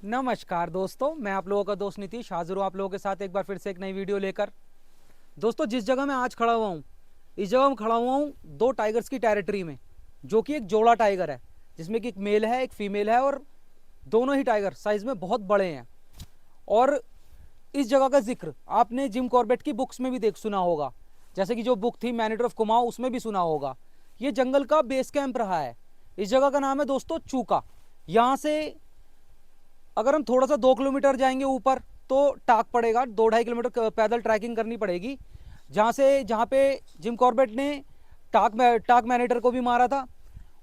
नमस्कार दोस्तों, मैं आप लोगों का दोस्त नीतीश हाजिर हूँ आप लोगों के साथ एक बार फिर से एक नई वीडियो लेकर। दोस्तों, जिस जगह मैं आज खड़ा हुआ हूँ, इस जगह मैं खड़ा हुआ हूँ दो टाइगर्स की टेरिटरी में, जो कि एक जोड़ा टाइगर है, जिसमें कि एक मेल है एक फीमेल है, और दोनों ही टाइगर साइज में बहुत बड़े हैं। और इस जगह का जिक्र आपने जिम कॉर्बेट की बुक्स में भी देख सुना होगा, जैसे कि जो बुक थी मैनेटर ऑफ कुमाऊं, उसमें भी सुना होगा। ये जंगल का बेस कैंप रहा है। इस जगह का नाम है दोस्तों चूका। यहाँ से अगर हम थोड़ा सा 2 किलोमीटर जाएंगे ऊपर तो टाक पड़ेगा, 2-2.5 किलोमीटर पैदल ट्रैकिंग करनी पड़ेगी, जहाँ पे जिम कॉर्बेट ने टाक मैनेटर को भी मारा था।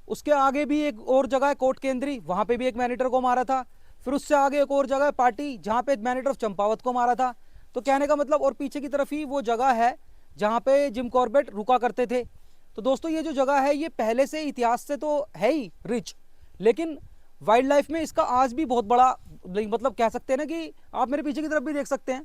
उसके आगे भी एक और जगह है कोट केंद्री, वहाँ पे भी एक मैनेटर को मारा था। फिर उससे आगे एक और जगह है पार्टी, जहाँ पे मैनेटर ऑफ चंपावत को मारा था। तो कहने का मतलब, और पीछे की तरफ ही वो जगह है जहाँ पे जिम कॉर्बेट रुका करते थे। तो दोस्तों, ये जो जगह है ये पहले से इतिहास से तो है ही रिच, लेकिन वाइल्ड लाइफ में इसका आज भी बहुत बड़ा, मतलब कह सकते हैं ना कि आप मेरे पीछे की तरफ भी देख सकते हैं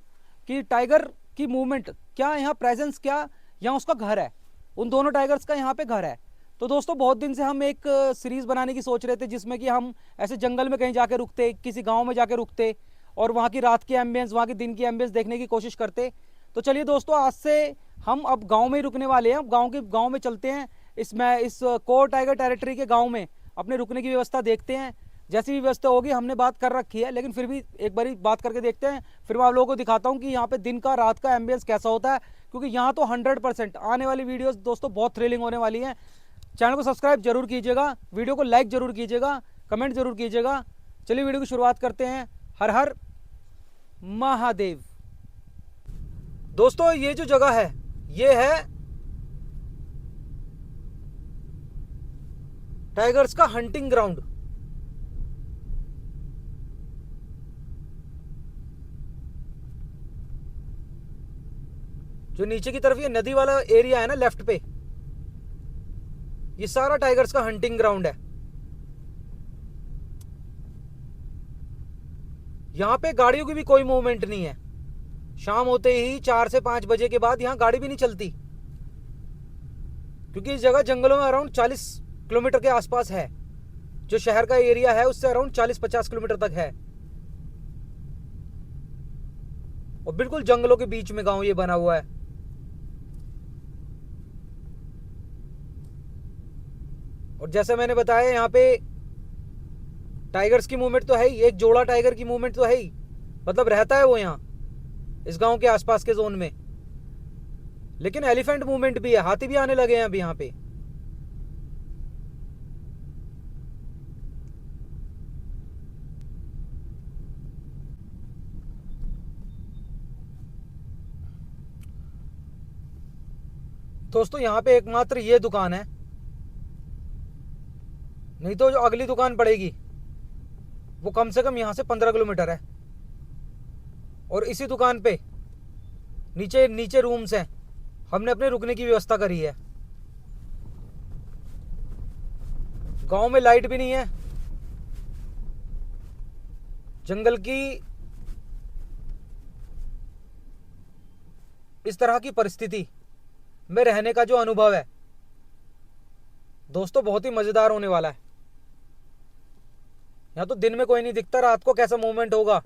कि टाइगर की मूवमेंट क्या, यहाँ प्रेजेंस क्या, यहाँ उसका घर है। उन दोनों टाइगर्स का यहाँ पे घर है। तो दोस्तों, बहुत दिन से हम एक सीरीज़ बनाने की सोच रहे थे, जिसमें कि हम ऐसे जंगल में कहीं जाके रुकते, किसी गांव में जाके रुकते, और वहाँ की रात की एम्बियंस, वहाँ की दिन की एम्बियंस देखने की कोशिश करते। तो चलिए दोस्तों, आज से हम अब गांव में ही रुकने वाले हैं। गांव में चलते हैं, इस कोर टाइगर टेरिटरी के गांव में अपने रुकने की व्यवस्था देखते हैं। जैसी भी व्यवस्था होगी, हमने बात कर रखी है, लेकिन फिर भी एक बार बात करके देखते हैं। फिर मैं आप लोगों को दिखाता हूँ कि यहाँ पे दिन का रात का एम्बियंस कैसा होता है, क्योंकि यहाँ तो 100% आने वाली वीडियोस दोस्तों बहुत थ्रिलिंग होने वाली हैं। चैनल को सब्सक्राइब जरूर कीजिएगा, वीडियो को लाइक जरूर कीजिएगा, कमेंट जरूर कीजिएगा। चलिए वीडियो की शुरुआत करते हैं। हर हर महादेव। दोस्तों, ये जो जगह है ये है टाइगर्स का हंटिंग ग्राउंड। जो नीचे की तरफ ये नदी वाला एरिया है ना लेफ्ट पे, ये सारा टाइगर्स का हंटिंग ग्राउंड है। यहां पे गाड़ियों की भी कोई मूवमेंट नहीं है। शाम होते ही 4 से 5 बजे के बाद यहां गाड़ी भी नहीं चलती, क्योंकि इस जगह जंगलों में अराउंड 40 किलोमीटर के आसपास है। जो शहर का एरिया है उससे अराउंड 40-50 किलोमीटर तक है, और बिल्कुल जंगलों के बीच में गांव ये बना हुआ है। और जैसे मैंने बताया, यहाँ पे टाइगर्स की मूवमेंट तो है ही, एक जोड़ा टाइगर की मूवमेंट तो है ही, मतलब रहता है वो यहाँ इस गांव के आसपास के जोन में। लेकिन एलिफेंट मूवमेंट भी है, हाथी भी आने लगे हैं अभी यहाँ पे। दोस्तों, यहाँ पे एकमात्र ये दुकान है, नहीं तो जो अगली दुकान पड़ेगी वो कम से कम यहाँ से 15 किलोमीटर है। और इसी दुकान पे नीचे नीचे रूम्स हैं, हमने अपने रुकने की व्यवस्था करी है। गांव में लाइट भी नहीं है। जंगल की इस तरह की परिस्थिति में रहने का जो अनुभव है दोस्तों, बहुत ही मजेदार होने वाला है। यहाँ तो दिन में कोई नहीं दिखता, रात को कैसा मूवमेंट होगा,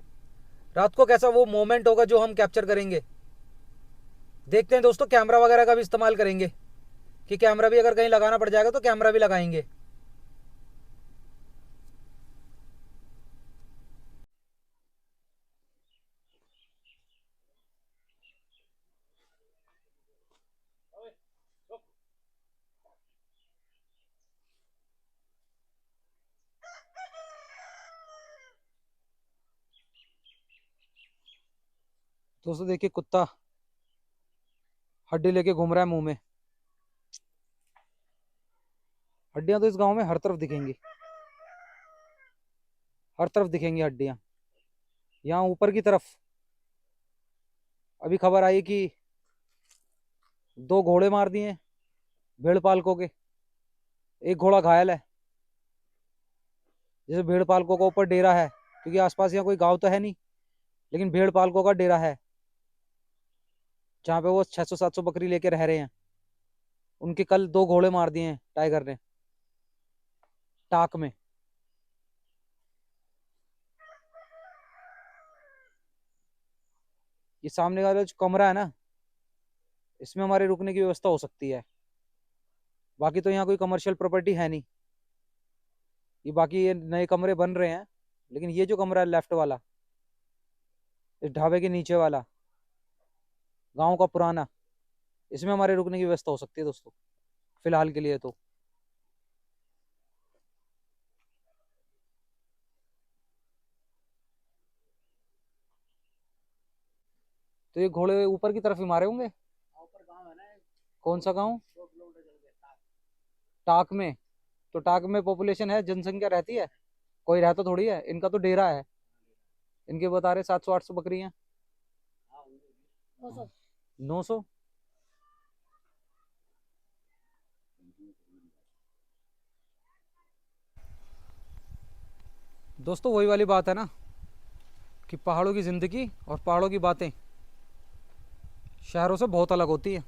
रात को कैसा वो मोमेंट होगा जो हम कैप्चर करेंगे। देखते हैं दोस्तों, कैमरा वगैरह का भी इस्तेमाल करेंगे, कि कैमरा भी अगर कहीं लगाना पड़ जाएगा तो कैमरा भी लगाएंगे। दोस्तों देखिए, कुत्ता हड्डी लेके घूम रहा है मुंह में। हड्डियां तो इस गांव में हर तरफ दिखेंगी, हर तरफ दिखेंगी हड्डियां। यहाँ ऊपर की तरफ अभी खबर आई कि 2 घोड़े मार दिए भेड़ पालकों के। एक घोड़ा घायल है। जैसे भेड़ पालकों का ऊपर डेरा है, क्योंकि आसपास यहाँ कोई गांव तो है नहीं, लेकिन भेड़ पालकों का डेरा है, जहाँ पे वो 600-700 बकरी लेके रह रहे हैं। उनके कल 2 घोड़े मार दिए हैं टाइगर ने, टाक में। ये सामने वाला जो कमरा है ना, इसमें हमारे रुकने की व्यवस्था हो सकती है। बाकी तो यहाँ कोई कमर्शियल प्रॉपर्टी है नहीं। ये बाकी ये नए कमरे बन रहे हैं, लेकिन ये जो कमरा है लेफ्ट वाला, इस ढाबे के नीचे वाला, गांव का पुराना, इसमें हमारे रुकने की व्यवस्था हो सकती है दोस्तों, फिलहाल के लिए तो। तो ये घोड़े ऊपर की तरफ ही मारे होंगे। ऊपर गांव है ना एक, कौन सा गांव? 2 किलोमीटर चल के टाक। टाक में? तो टाक में पॉपुलेशन है, जनसंख्या रहती है? कोई रहता थोड़ी है, इनका तो डेरा है। इनके बता रहे 700-800 बकरियां। हाँ होंगे 900। 900? दोस्तों वही वाली बात है ना, कि पहाड़ों की ज़िंदगी और पहाड़ों की बातें शहरों से बहुत अलग होती है।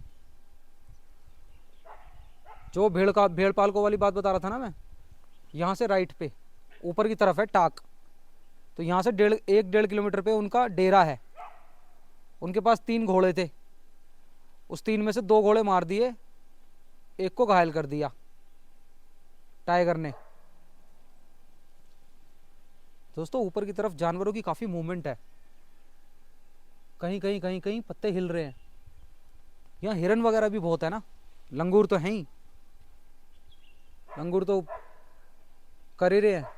जो भेड़ पालकों वाली बात बता रहा था ना मैं, यहाँ से राइट पे ऊपर की तरफ है टाक। तो यहाँ से 1.5 किलोमीटर पे उनका डेरा है। उनके पास 3 घोड़े थे, उस 3 में से 2 घोड़े मार दिए, एक को घायल कर दिया टाइगर ने। दोस्तों ऊपर की तरफ जानवरों की काफ़ी मूवमेंट है, कहीं कहीं कहीं कहीं पत्ते हिल रहे हैं। यहाँ हिरन वगैरह भी बहुत है ना, लंगूर तो हैं ही, लंगूर तो कर ही रहे हैं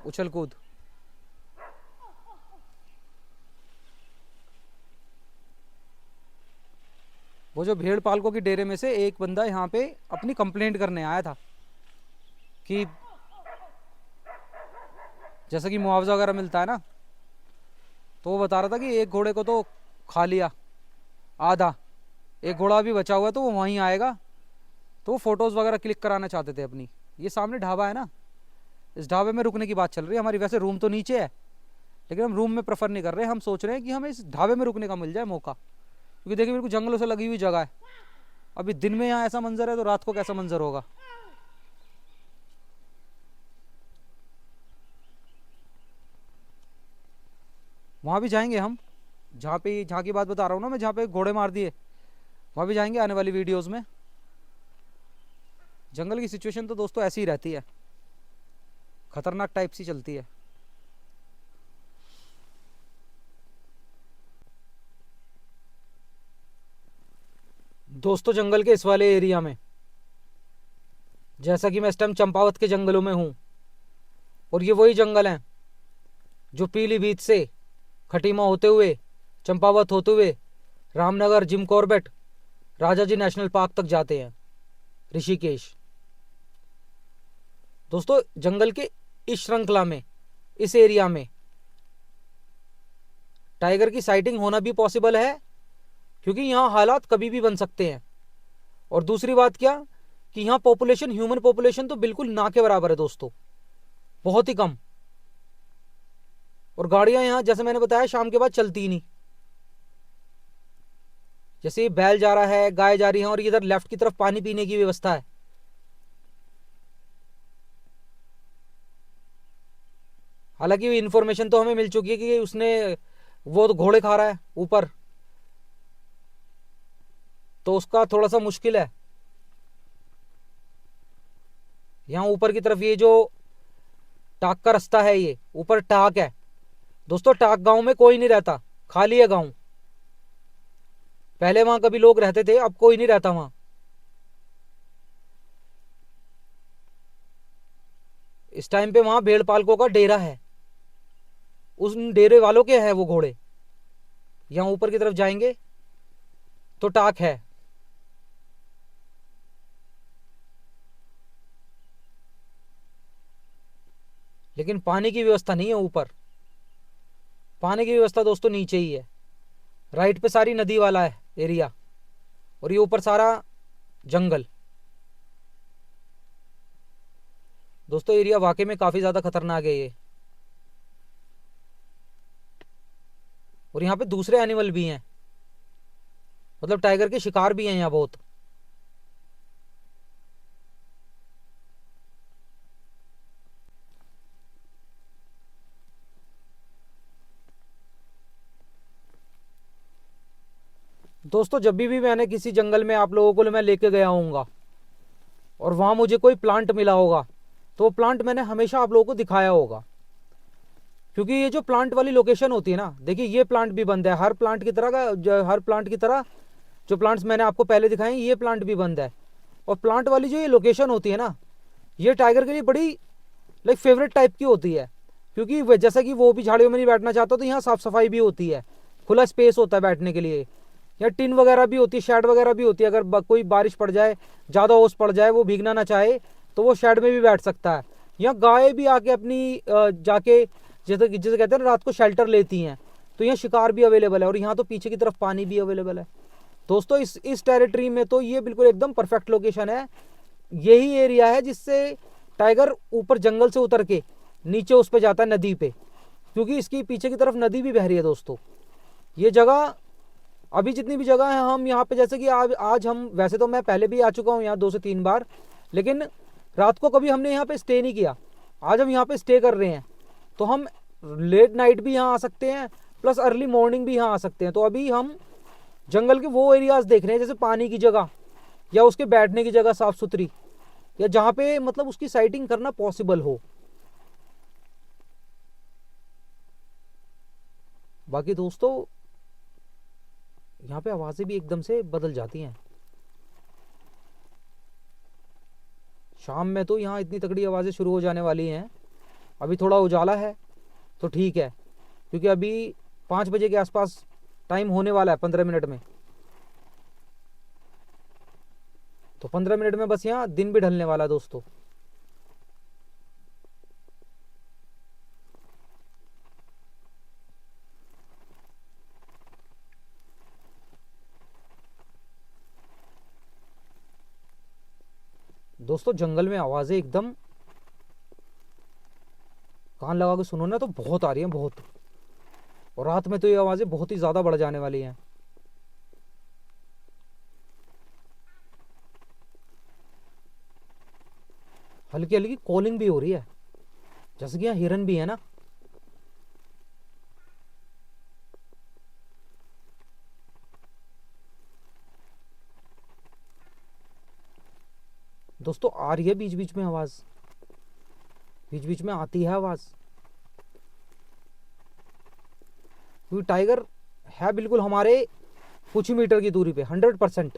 उछल कूद। वो जो भेड़ पालकों के डेरे में से एक बंदा यहाँ पे अपनी कंप्लेंट करने आया था कि जैसा कि मुआवजा वगैरह मिलता है ना, तो वो बता रहा था कि एक घोड़े को तो खा लिया आधा, एक घोड़ा अभी बचा हुआ है, तो वो वहीं आएगा। तो वो फोटोज़ वगैरह क्लिक कराना चाहते थे अपनी। ये सामने ढाबा है ना, इस ढाबे में रुकने की बात चल रही है हमारी। वैसे रूम तो नीचे है, लेकिन हम रूम में प्रेफर नहीं कर रहे। हम सोच रहे हैं कि हमें इस ढाबे में रुकने का मिल जाए मौका, क्योंकि देखिए बिल्कुल जंगलों से लगी हुई जगह है। अभी दिन में यहाँ ऐसा मंजर है, तो रात को कैसा मंजर होगा। वहाँ भी जाएंगे हम, जहाँ की बात बता रहा हूँ ना मैं, जहाँ पे घोड़े मार दिए, वहाँ भी जाएंगे आने वाली वीडियोज़ में। जंगल की सिचुएशन तो दोस्तों ऐसी ही रहती है, खतरनाक टाइप सी चलती है। दोस्तों जंगल के इस वाले एरिया में, जैसा कि मैं इस टाइम चंपावत के जंगलों में हूँ, और ये वही जंगल हैं जो पीलीभीत से खटीमा होते हुए, चंपावत होते हुए, रामनगर, जिम कॉर्बेट, राजा जी नेशनल पार्क तक जाते हैं, ऋषिकेश। दोस्तों जंगल के इस श्रृंखला में, इस एरिया में टाइगर की साइटिंग होना भी पॉसिबल है, क्योंकि यहाँ हालात कभी भी बन सकते हैं। और दूसरी बात क्या, कि यहाँ पॉपुलेशन, ह्यूमन पॉपुलेशन तो बिल्कुल ना के बराबर है दोस्तों, बहुत ही कम। और गाड़ियां यहाँ जैसे मैंने बताया शाम के बाद चलती ही नहीं। जैसे बैल जा रहा है, गाय जा रही है, और इधर लेफ्ट की तरफ पानी पीने की व्यवस्था है। हालांकि इंफॉर्मेशन तो हमें मिल चुकी है कि उसने, वो तो घोड़े खा रहा है ऊपर, तो उसका थोड़ा सा मुश्किल है। यहाँ ऊपर की तरफ ये जो टाक का रास्ता है, ये ऊपर टाक है दोस्तों। टाक गांव में कोई नहीं रहता, खाली है गांव। पहले वहां कभी लोग रहते थे, अब कोई नहीं रहता वहां। इस टाइम पे वहां भेड़ पालकों का डेरा है, उन डेरे वालों के हैं वो घोड़े। यहाँ ऊपर की तरफ जाएंगे तो टाक है। लेकिन पानी की व्यवस्था नहीं है ऊपर, पानी की व्यवस्था दोस्तों नीचे ही है। राइट पे सारी नदी वाला है एरिया, और ये ऊपर सारा जंगल। दोस्तों एरिया वाकई में काफी ज्यादा खतरनाक है ये। और यहाँ पे दूसरे एनिमल भी हैं, मतलब टाइगर के शिकार भी हैं यहाँ बहुत। दोस्तों जब भी मैंने किसी जंगल में आप लोगों को मैं लेके गया हूँगा और वहाँ मुझे कोई प्लांट मिला होगा तो वो प्लांट मैंने हमेशा आप लोगों को दिखाया होगा, क्योंकि ये जो प्लांट वाली लोकेशन होती है ना, देखिए ये प्लांट भी बंद है, हर प्लांट की तरह हर प्लांट की तरह जो प्लांट्स मैंने आपको पहले दिखाए ये प्लांट भी बंद है। और प्लांट वाली जो ये लोकेशन होती है ना, ये टाइगर के लिए बड़ी लाइक फेवरेट टाइप की होती है, क्योंकि जैसा कि वो भी झाड़ियों में नहीं बैठना चाहता तो यहाँ साफ सफाई भी होती है, खुला स्पेस होता है बैठने के लिए, यहाँ टिन वगैरह भी होती है, शेड वगैरह भी होती है। अगर कोई बारिश पड़ जाए, ज़्यादा ओस पड़ जाए, वो भीगना ना चाहे तो वो शेड में भी बैठ सकता है। यहाँ गाय भी आके अपनी जाके जैसे कहते हैं ना रात को शेल्टर लेती हैं, तो यहाँ शिकार भी अवेलेबल है और यहाँ तो पीछे की तरफ पानी भी अवेलेबल है। दोस्तों इस टेरिटरी में तो ये बिल्कुल एकदम परफेक्ट लोकेशन है। यही एरिया है जिससे टाइगर ऊपर जंगल से उतर के नीचे उस पे जाता है नदी पे, क्योंकि इसकी पीछे की तरफ नदी भी बह रही है। दोस्तों ये जगह अभी जितनी भी जगह है हम यहाँ पे, जैसे कि आज हम, वैसे तो मैं पहले भी आ चुका हूँ यहाँ 2 से 3 बार, लेकिन रात को कभी हमने यहाँ पे स्टे नहीं किया। आज हम यहाँ पे स्टे कर रहे हैं, तो हम लेट नाइट भी यहाँ आ सकते हैं प्लस अर्ली मॉर्निंग भी यहाँ आ सकते हैं। तो अभी हम जंगल के वो एरियाज देख रहे हैं, जैसे पानी की जगह या उसके बैठने की जगह साफ सुथरी, या जहाँ पे मतलब उसकी साइटिंग करना पॉसिबल हो। बाकी दोस्तों यहाँ पे आवाजें भी एकदम से बदल जाती हैं। शाम में तो यहाँ इतनी तगड़ी आवाजें शुरू हो जाने वाली हैं। अभी थोड़ा उजाला है तो ठीक है, क्योंकि अभी 5 बजे के आसपास टाइम होने वाला है 15 मिनट में, तो 15 मिनट में बस यहाँ दिन भी ढलने वाला है। दोस्तों दोस्तों जंगल में आवाजें एकदम कान लगा के सुनो ना तो बहुत आ रही हैं, बहुत। और रात में तो ये आवाजें बहुत ही ज्यादा बढ़ जाने वाली हैं। हल्की हल्की कॉलिंग भी हो रही है, जैसे कि यहाँ हिरन भी है ना। दोस्तों आ रही है बीच बीच में आवाज, बीच बीच में आती है आवाज, क्योंकि टाइगर है बिल्कुल हमारे कुछ ही मीटर की दूरी पे 100%।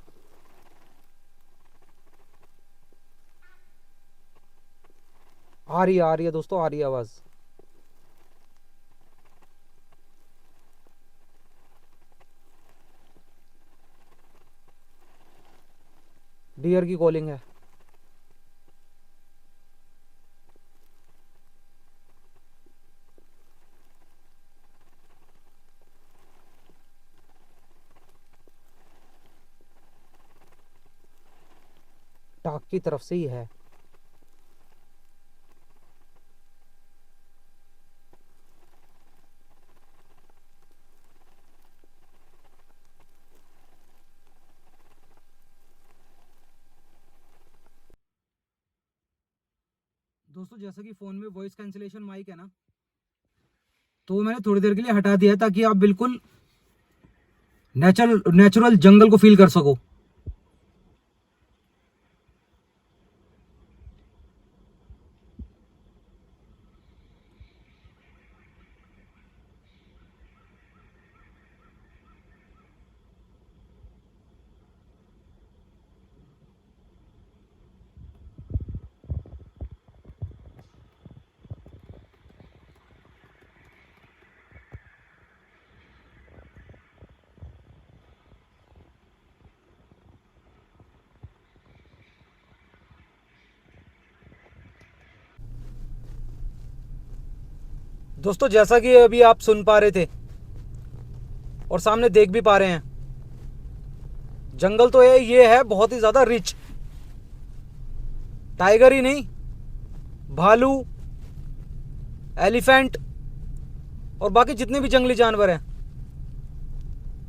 आ रही है दोस्तों, आ रही है आवाज। डियर की कॉलिंग है। टाक की तरफ से ही है। दोस्तों जैसा कि फोन में वॉइस कैंसिलेशन माइक है ना, तो मैंने थोड़ी देर के लिए हटा दिया ताकि आप बिल्कुल नेचुरल जंगल को फील कर सको। दोस्तों जैसा कि अभी आप सुन पा रहे थे और सामने देख भी पा रहे हैं, जंगल तो ये है बहुत ही ज्यादा रिच। टाइगर ही नहीं, भालू, एलिफेंट और बाकी जितने भी जंगली जानवर हैं,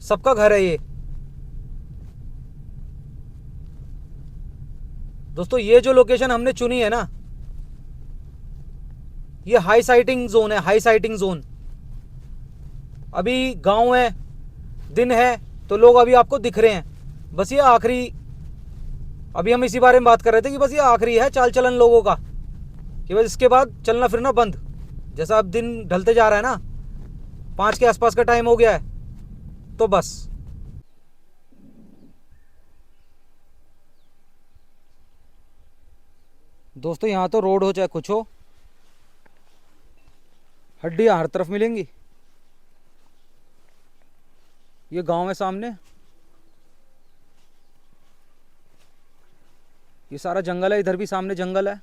सबका घर है ये। दोस्तों ये जो लोकेशन हमने चुनी है ना, ये हाई साइटिंग जोन है, हाई साइटिंग जोन। अभी गांव है, दिन है, तो लोग अभी आपको दिख रहे हैं। बस ये आखिरी, अभी हम इसी बारे में बात कर रहे थे कि बस ये आखिरी है चाल चलन लोगों का, कि बस इसके बाद चलना फिरना बंद। जैसा अब दिन ढलते जा रहा है ना, 5 के आसपास का टाइम हो गया है, तो बस। दोस्तों यहाँ तो रोड हो चाहे कुछ हो, हड्डियाँ हर तरफ मिलेंगी। ये गांव है सामने, ये सारा जंगल है, इधर भी सामने जंगल है,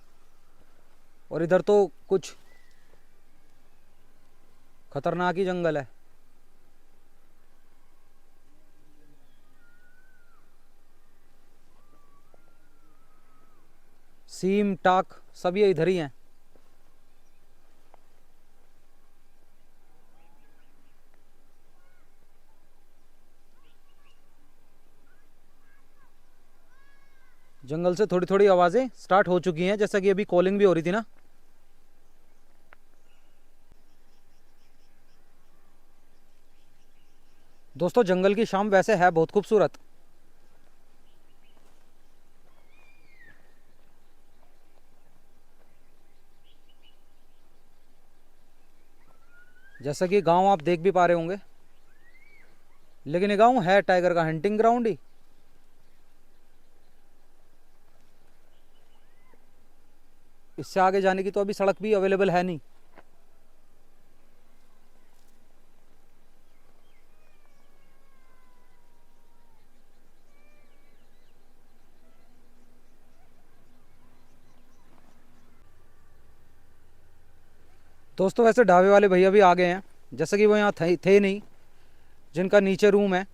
और इधर तो कुछ खतरनाक ही जंगल है। सीम टाक सब ये इधर ही हैं। जंगल से थोड़ी थोड़ी आवाज़ें स्टार्ट हो चुकी हैं, जैसा कि अभी कॉलिंग भी हो रही थी ना। दोस्तों जंगल की शाम वैसे है बहुत खूबसूरत। जैसा कि गांव आप देख भी पा रहे होंगे, लेकिन ये गांव है टाइगर का हंटिंग ग्राउंड ही। इससे आगे जाने की तो अभी सड़क भी अवेलेबल है नहीं। दोस्तों वैसे ढाबे वाले भैया भी आ गए हैं, जैसा कि वो यहाँ थे नहीं, जिनका नीचे रूम है।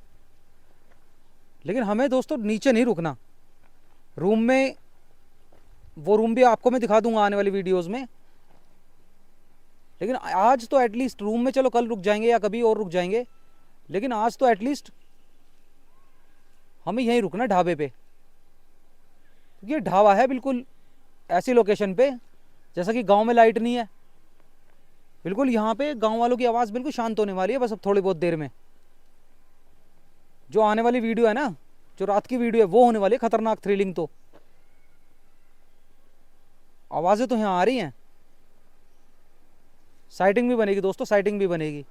लेकिन हमें दोस्तों नीचे नहीं रुकना, रूम में, वो रूम भी आपको मैं दिखा दूंगा आने वाली वीडियोस में। लेकिन आज तो एटलीस्ट रूम में, चलो कल रुक जाएंगे या कभी और रुक जाएंगे, लेकिन आज तो एटलीस्ट हमें यहीं रुकना ढाबे पे। ये ढाबा है बिल्कुल ऐसी लोकेशन पे, जैसा कि गांव में लाइट नहीं है, बिल्कुल यहाँ पे गांव वालों की आवाज़ बिल्कुल शांत होने वाली है बस अब थोड़ी बहुत देर में। जो आने वाली वीडियो है ना, जो रात की वीडियो है, वो होने वाली है खतरनाक थ्रिलिंग। तो आवाज़ें तो यहाँ आ रही हैं। साइटिंग भी बनेगी दोस्तों, साइटिंग भी बनेगी।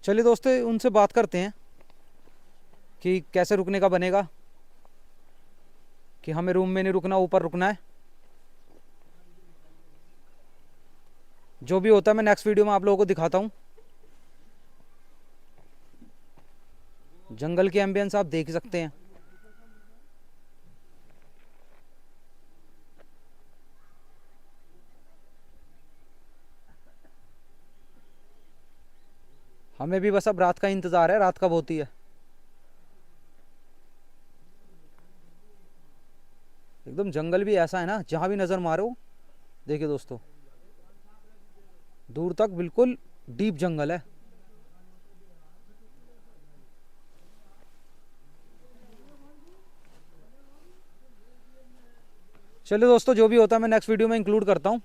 चलिए दोस्तों उनसे बात करते हैं कि कैसे रुकने का बनेगा, कि हमें रूम में नहीं रुकना, ऊपर रुकना है। जो भी होता है मैं नेक्स्ट वीडियो में आप लोगों को दिखाता हूँ। जंगल की एम्बियंस आप देख सकते हैं। हमें भी बस अब रात का इंतज़ार है, रात कब होती है। एकदम जंगल भी ऐसा है ना, जहाँ भी नज़र मारो, देखिए दोस्तों दूर तक बिल्कुल डीप जंगल है। चलिए दोस्तों जो भी होता है मैं नेक्स्ट वीडियो में इंक्लूड करता हूँ।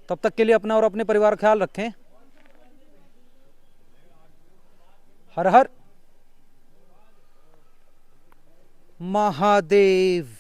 तब तक के लिए अपना और अपने परिवार का ख्याल रखें। हर हर महादेव।